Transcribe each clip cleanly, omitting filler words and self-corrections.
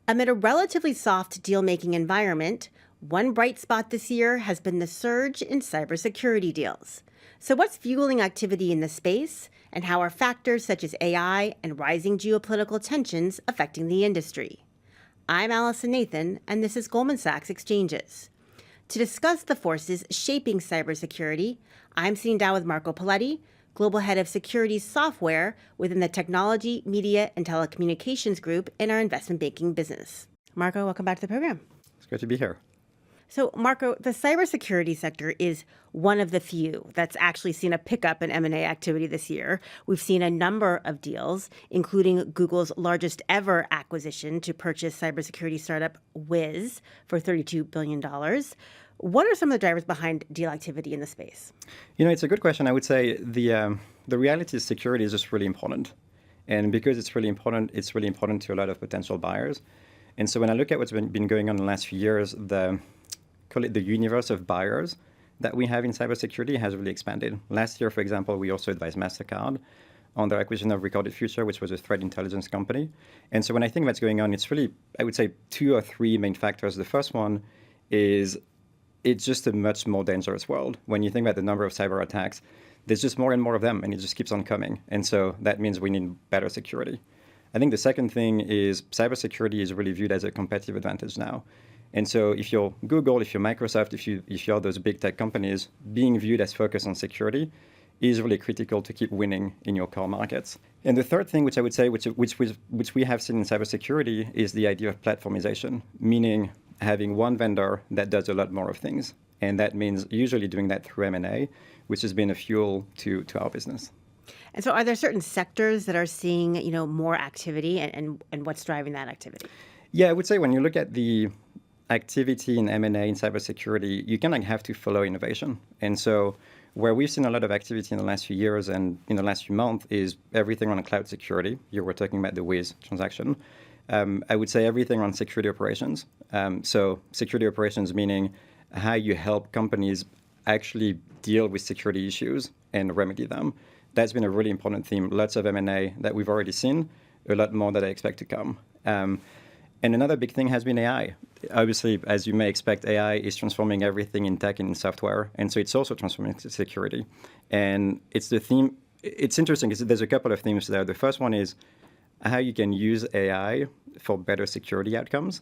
Amid a relatively soft deal-making environment, one bright spot this year has been the surge in cybersecurity deals. So what's fueling activity in the space, and how are factors such as AI and rising geopolitical tensions affecting the industry? I'm Allison Nathan, and this is Goldman Sachs Exchanges. To discuss the forces shaping cybersecurity, I'm sitting down with Marco Paletti, Global Head of Security Software within the Technology, Media, and Telecommunications Group in our investment banking business. Marco, welcome back to the program. It's good to be here. So, Marco, the cybersecurity sector is one of the few that's actually seen a pickup in M&A activity this year. We've seen a number of deals, including Google's largest ever acquisition to purchase cybersecurity startup Wiz for $32 billion. What are some of the drivers behind deal activity in the space? It's a good question. I would say the reality is security is just really important. And because it's really important to a lot of potential buyers. And so when I look at what's been going on in the last few years, call it the universe of buyers that we have in cybersecurity has really expanded. Last year, for example, we also advised MasterCard on their acquisition of Recorded Future, which was a threat intelligence company. And so when I think what's going on, it's really, I would say, two or three main factors. The first one is it's just a much more dangerous world. When you think about the number of cyber attacks, there's just more and more of them, and it just keeps on coming. And so that means we need better security. I think the second thing is cybersecurity is really viewed as a competitive advantage now. And so if you're Google, if you're Microsoft, if you're those big tech companies, being viewed as focused on security is really critical to keep winning in your core markets. And the third thing, which I would say, which we have seen in cybersecurity, is the idea of platformization, meaning having one vendor that does a lot more of things. And that means usually doing that through M&A, which has been a fuel to our business. And so are there certain sectors that are seeing, more activity and what's driving that activity? Yeah, I would say when you look at the activity in M&A in cybersecurity, you kind of have to follow innovation. And so where we've seen a lot of activity in the last few years and in the last few months is everything on cloud security. You were talking about the Wiz transaction. I would say everything on security operations. So security operations meaning how you help companies actually deal with security issues and remedy them. That's been a really important theme. Lots of M&A that we've already seen, a lot more that I expect to come. And another big thing has been AI. Obviously, as you may expect, AI is transforming everything in tech and in software. And so it's also transforming security. And it's the theme. It's interesting because there's a couple of themes there. The first one is how you can use AI for better security outcomes,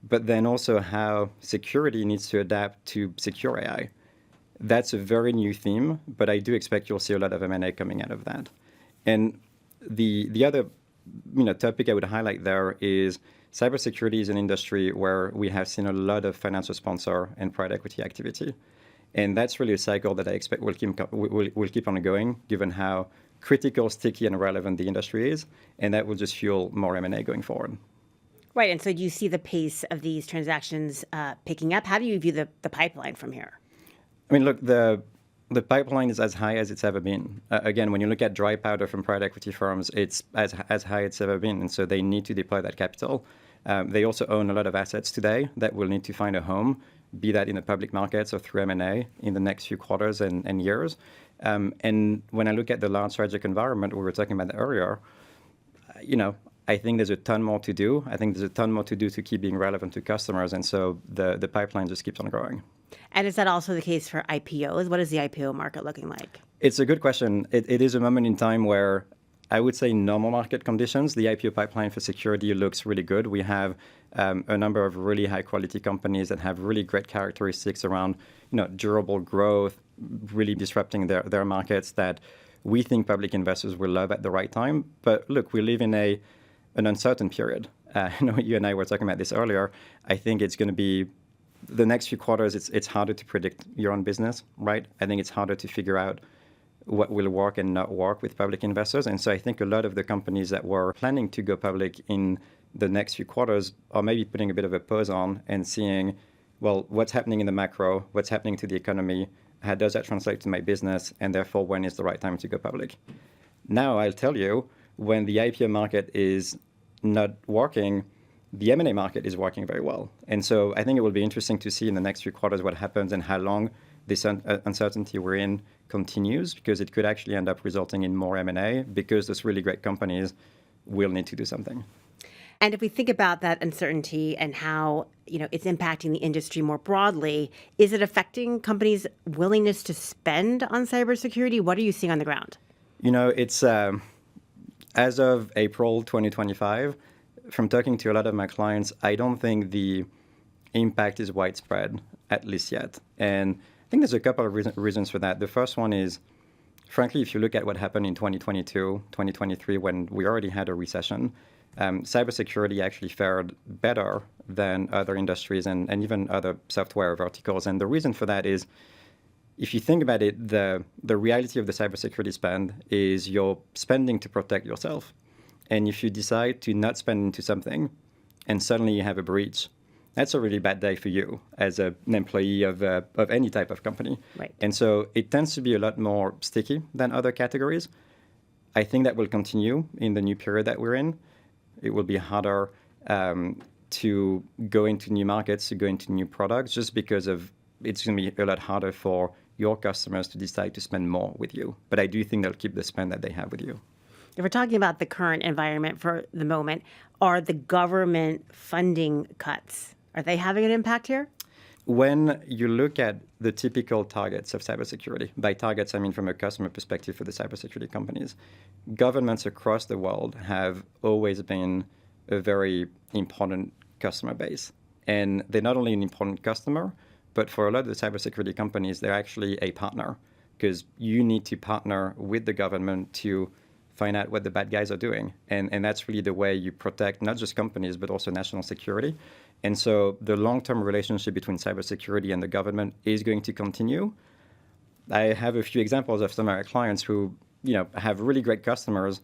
but then also how security needs to adapt to secure AI. That's a very new theme, but I do expect you'll see a lot of M&A coming out of that. And the other topic I would highlight there is cybersecurity is an industry where we have seen a lot of financial sponsor and private equity activity. And that's really a cycle that I expect will keep on going, given how critical, sticky, and relevant the industry is. And that will just fuel more M&A going forward. Right. And so do you see the pace of these transactions picking up? How do you view the pipeline from here? I mean, look, the pipeline is as high as it's ever been. Again, when you look at dry powder from private equity firms, it's as high as it's ever been. And so they need to deploy that capital. They also own a lot of assets today that will need to find a home, be that in the public markets or through M&A in the next few quarters and years. And when I look at the large strategic environment, we were talking about that earlier, I think there's a ton more to do. I think there's a ton more to do to keep being relevant to customers. And so the pipeline just keeps on growing. And is that also the case for IPOs? What is the IPO market looking like? It's a good question. It is a moment in time where I would say normal market conditions, the IPO pipeline for security looks really good. We have a number of really high quality companies that have really great characteristics around durable growth, really disrupting their markets that we think public investors will love at the right time. But look, we live in an uncertain period. You and I were talking about this earlier. I think it's going to be the next few quarters, it's harder to predict your own business, right? I think it's harder to figure out what will work and not work with public investors. And so I think a lot of the companies that were planning to go public in the next few quarters are maybe putting a bit of a pause on and seeing, well, what's happening in the macro, what's happening to the economy, how does that translate to my business, and therefore when is the right time to go public? Now, I'll tell you, when the IPO market is not working, the M&A market is working very well. And so I think it will be interesting to see in the next few quarters what happens and how long this uncertainty we're in continues, because it could actually end up resulting in more M&A because those really great companies will need to do something. And if we think about that uncertainty and how, it's impacting the industry more broadly, is it affecting companies' willingness to spend on cybersecurity? What are you seeing on the ground? It's as of April 2025, from talking to a lot of my clients, I don't think the impact is widespread, at least yet. And I think there's a couple of reasons for that. The first one is, frankly, if you look at what happened in 2022, 2023, when we already had a recession, cybersecurity actually fared better than other industries and even other software verticals. And the reason for that is, if you think about it, the reality of the cybersecurity spend is you're spending to protect yourself. And if you decide to not spend into something and suddenly you have a breach, that's a really bad day for you as an employee of any type of company. Right. And so it tends to be a lot more sticky than other categories. I think that will continue in the new period that we're in. It will be harder to go into new markets, to go into new products, just because of it's going to be a lot harder for your customers to decide to spend more with you. But I do think they'll keep the spend that they have with you. If we're talking about the current environment for the moment, are the government funding cuts, are they having an impact here? When you look at the typical targets of cybersecurity, by targets I mean from a customer perspective for the cybersecurity companies, governments across the world have always been a very important customer base. And they're not only an important customer, but for a lot of the cybersecurity companies, they're actually a partner, because you need to partner with the government to find out what the bad guys are doing. And that's really the way you protect not just companies, but also national security. And so the long-term relationship between cybersecurity and the government is going to continue. I have a few examples of some of our clients who, have really great customers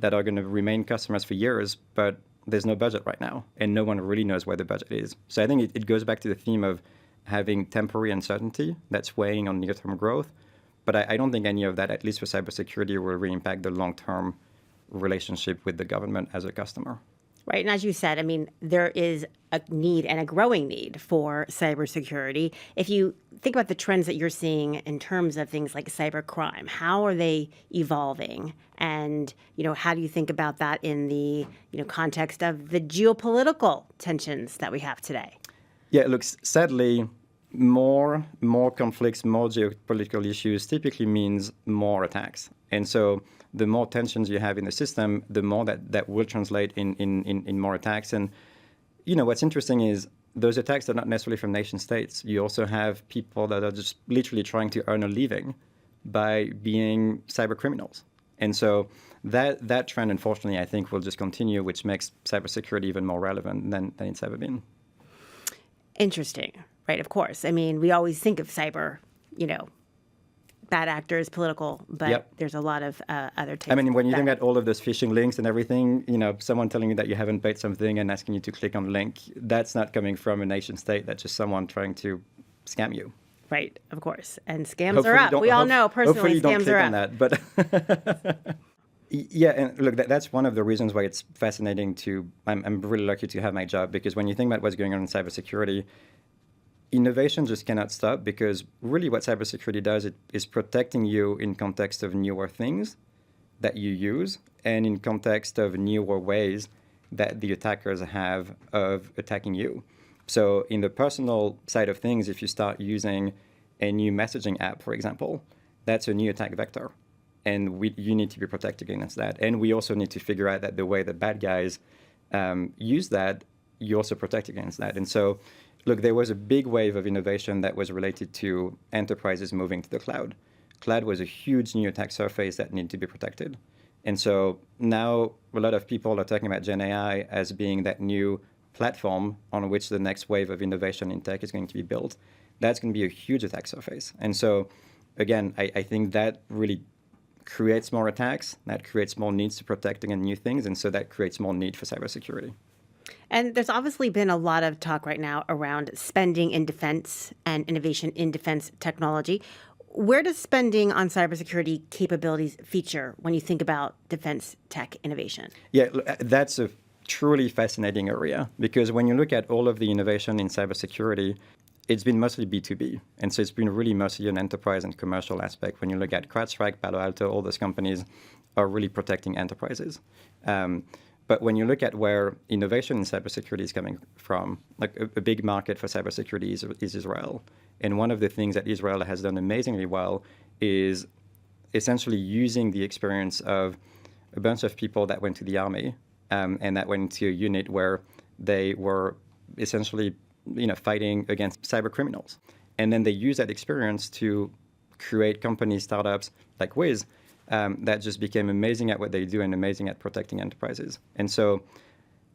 that are going to remain customers for years, but there's no budget right now, and no one really knows where the budget is. So I think it goes back to the theme of having temporary uncertainty that's weighing on near-term growth. But I don't think any of that, at least for cybersecurity, will really impact the long-term relationship with the government as a customer. Right. And as you said, there is a need and a growing need for cybersecurity. If you think about the trends that you're seeing in terms of things like cybercrime, how are they evolving? And, how do you think about that in the, context of the geopolitical tensions that we have today? Yeah, look, sadly, more conflicts, more geopolitical issues typically means more attacks. And so the more tensions you have in the system, the more that will translate in more attacks. And, what's interesting is those attacks are not necessarily from nation states. You also have people that are just literally trying to earn a living by being cyber criminals. And so that trend, unfortunately, I think will just continue, which makes cybersecurity even more relevant than it's ever been. Interesting, right? Of course. We always think of cyber, bad actors, political, but Yep. there's a lot of other types. When you think about all of those phishing links and everything, someone telling you that you haven't paid something and asking you to click on a link, that's not coming from a nation state. That's just someone trying to scam you. Right, of course. And scams Hopefully are up. We all know personally hopefully scams are up. don't click on that, but yeah, and look, that's one of the reasons why it's fascinating I'm really lucky to have my job, because when you think about what's going on in cybersecurity, innovation just cannot stop, because really what cybersecurity does is protecting you in context of newer things that you use and in context of newer ways that the attackers have of attacking you. So in the personal side of things, if you start using a new messaging app, for example, that's a new attack vector. And you need to be protected against that. And we also need to figure out that the way the bad guys use that, you also protect against that. And so, look, there was a big wave of innovation that was related to enterprises moving to the cloud. Cloud was a huge new attack surface that needed to be protected. And so now a lot of people are talking about Gen AI as being that new platform on which the next wave of innovation in tech is going to be built. That's going to be a huge attack surface. And so, again, I think that really creates more attacks, that creates more needs to protect against new things, and so that creates more need for cybersecurity. And there's obviously been a lot of talk right now around spending in defense and innovation in defense technology. Where does spending on cybersecurity capabilities feature when you think about defense tech innovation? Yeah, that's a truly fascinating area, because when you look at all of the innovation in cybersecurity, it's been mostly B2B. And so it's been really mostly an enterprise and commercial aspect. When you look at CrowdStrike, Palo Alto, all those companies are really protecting enterprises. But when you look at where innovation in cybersecurity is coming from, like a big market for cybersecurity is Israel. And one of the things that Israel has done amazingly well is essentially using the experience of a bunch of people that went to the army and that went to a unit where they were essentially, fighting against cyber criminals. And then they use that experience to create companies, startups like Wiz that just became amazing at what they do and amazing at protecting enterprises. And so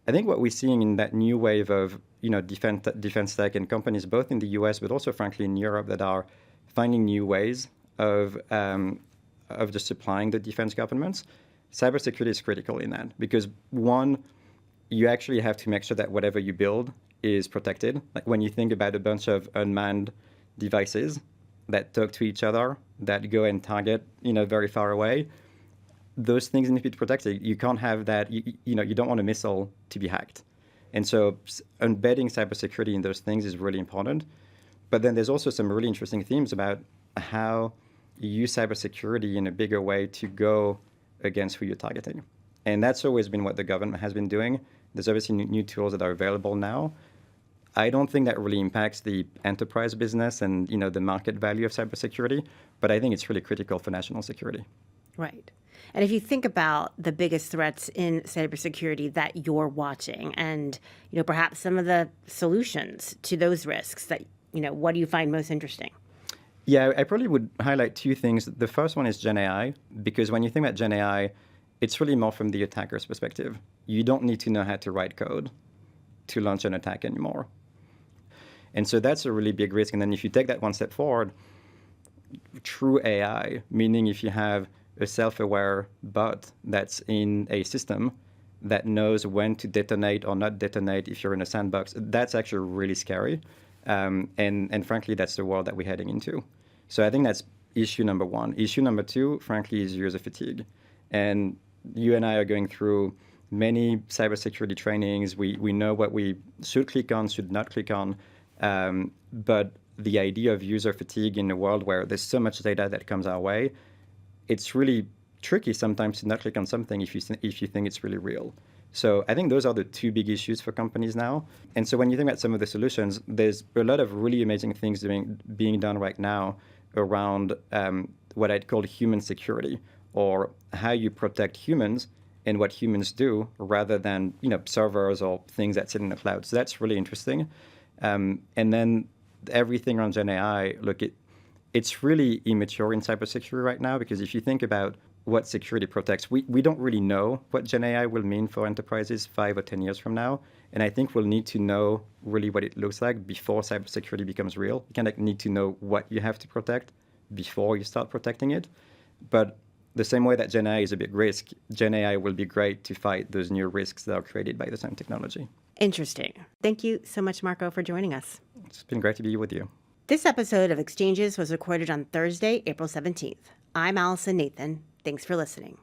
I think what we're seeing in that new wave of defense tech and companies, both in the US but also, frankly, in Europe, that are finding new ways of just supplying the defense governments, cybersecurity is critical in that. Because one, you actually have to make sure that whatever you build is protected. Like when you think about a bunch of unmanned devices that talk to each other, that go and target, very far away, those things need to be protected. You can't have that, you don't want a missile to be hacked. And so embedding cybersecurity in those things is really important. But then there's also some really interesting themes about how you use cybersecurity in a bigger way to go against who you're targeting. And that's always been what the government has been doing. There's obviously new tools that are available now. I don't think that really impacts the enterprise business and the market value of cybersecurity, but I think it's really critical for national security. Right. And if you think about the biggest threats in cybersecurity that you're watching and, perhaps some of the solutions to those risks that, what do you find most interesting? Yeah, I probably would highlight two things. The first one is Gen AI, because when you think about Gen AI, it's really more from the attacker's perspective. You don't need to know how to write code to launch an attack anymore. And so that's a really big risk. And then if you take that one step forward, true AI, meaning if you have a self-aware bot that's in a system that knows when to detonate or not detonate if you're in a sandbox, that's actually really scary. And frankly, that's the world that we're heading into. So I think that's issue number one. Issue number two, frankly, is user fatigue. And you and I are going through many cybersecurity trainings. We know what we should click on, should not click on. But the idea of user fatigue in a world where there's so much data that comes our way, it's really tricky sometimes to not click on something if you think it's really real. So I think those are the two big issues for companies now. And so when you think about some of the solutions, there's a lot of really amazing things being done right now around what I'd call human security, or how you protect humans and what humans do rather than servers or things that sit in the cloud. So that's really interesting. And then everything around Gen AI, look, it's really immature in cybersecurity right now, because if you think about what security protects, we don't really know what Gen AI will mean for enterprises 5 or 10 years from now. And I think we'll need to know really what it looks like before cybersecurity becomes real. You kind of need to know what you have to protect before you start protecting it. But the same way that Gen AI is a big risk, Gen AI will be great to fight those new risks that are created by the same technology. Interesting. Thank you so much, Marco, for joining us. It's been great to be with you. This episode of Exchanges was recorded on Thursday, April 17th. I'm Allison Nathan. Thanks for listening.